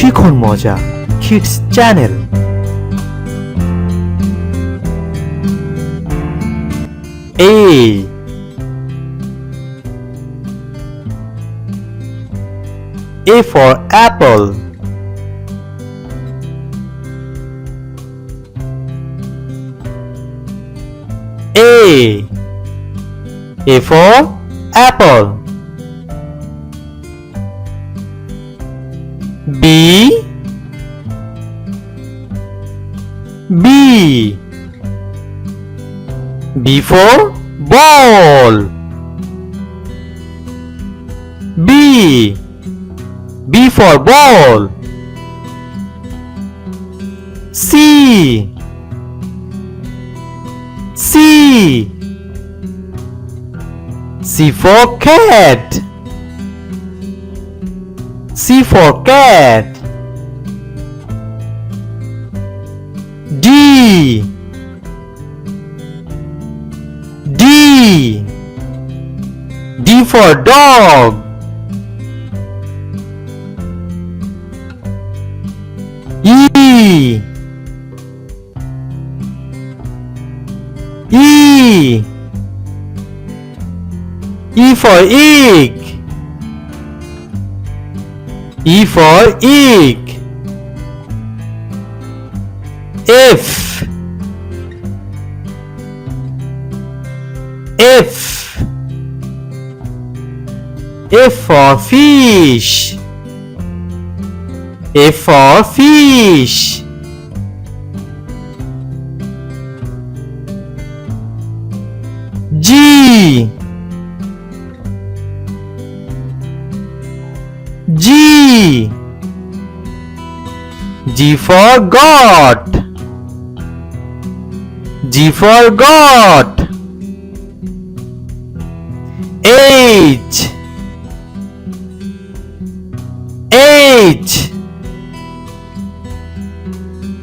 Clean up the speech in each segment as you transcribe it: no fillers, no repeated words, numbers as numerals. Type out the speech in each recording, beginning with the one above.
Shikhon Moja Kids Channel. A for apple. A for apple. B for ball. B for ball. C for cat. C for cat. D for dog. E for egg. E for egg. F for fish. F for fish. G for goat. G for goat.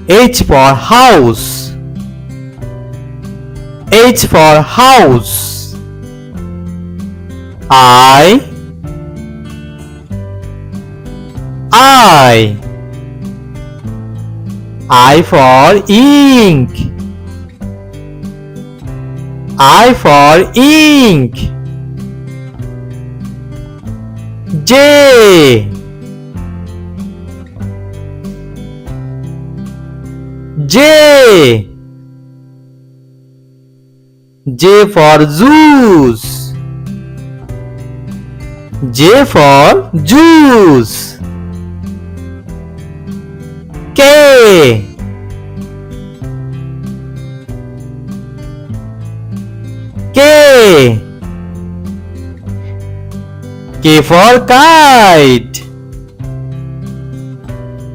H for house. H for house. I for ink. I for ink. J for juice. J for juice. K for kite.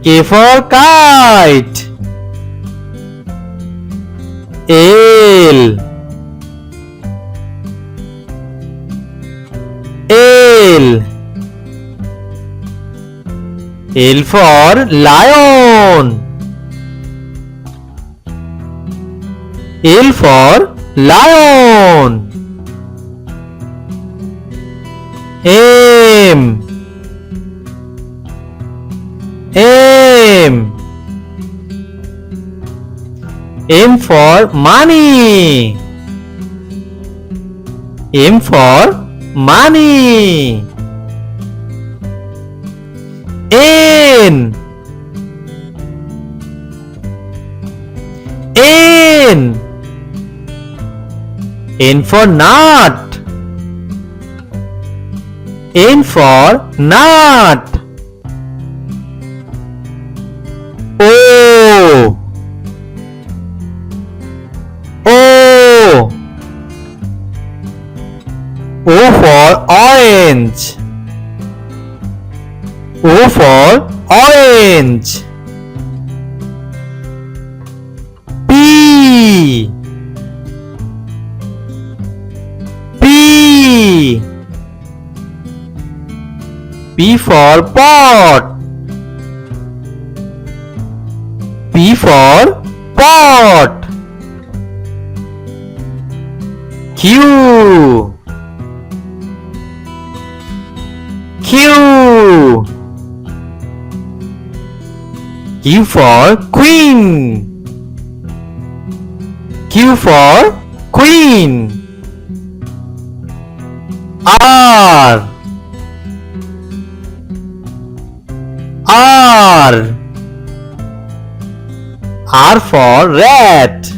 K for kite. L for lion. L for lion. M for money. M for money. N for nut. N for nut. O for orange. O for orange. P for pot. P for pot. Q Q for queen. Q for queen. R. R. R for rat.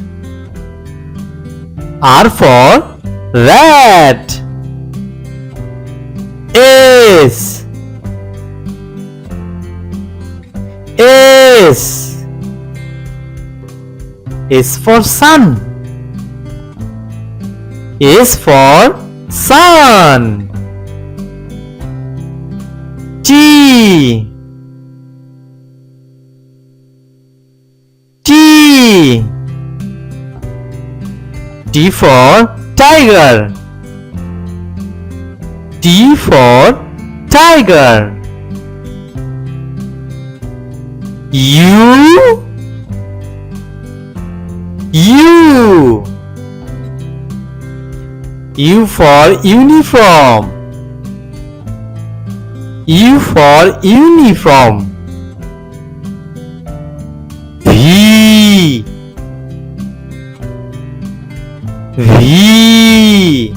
R for rat. S. S. S for sun. S for sun. T. T. T for tiger. T for tiger. U. U. U for uniform. U for uniform. V. V.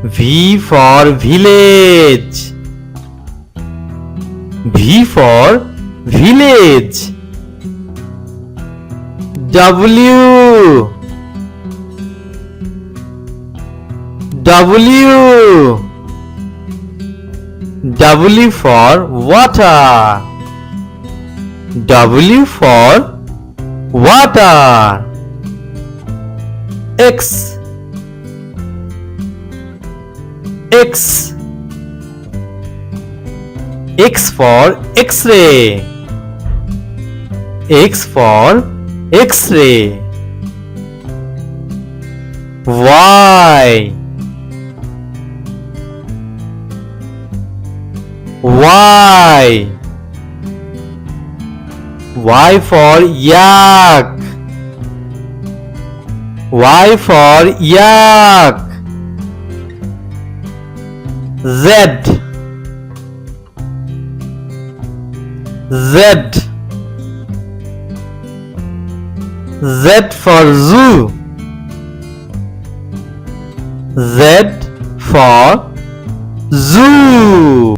V for village. V for village. W. W. W for water. W for water. X. X. X for X-ray. X for X-ray. Y. Y. Y for yak. Y for yak. Z. Z. Z for zoo. Z for zoo.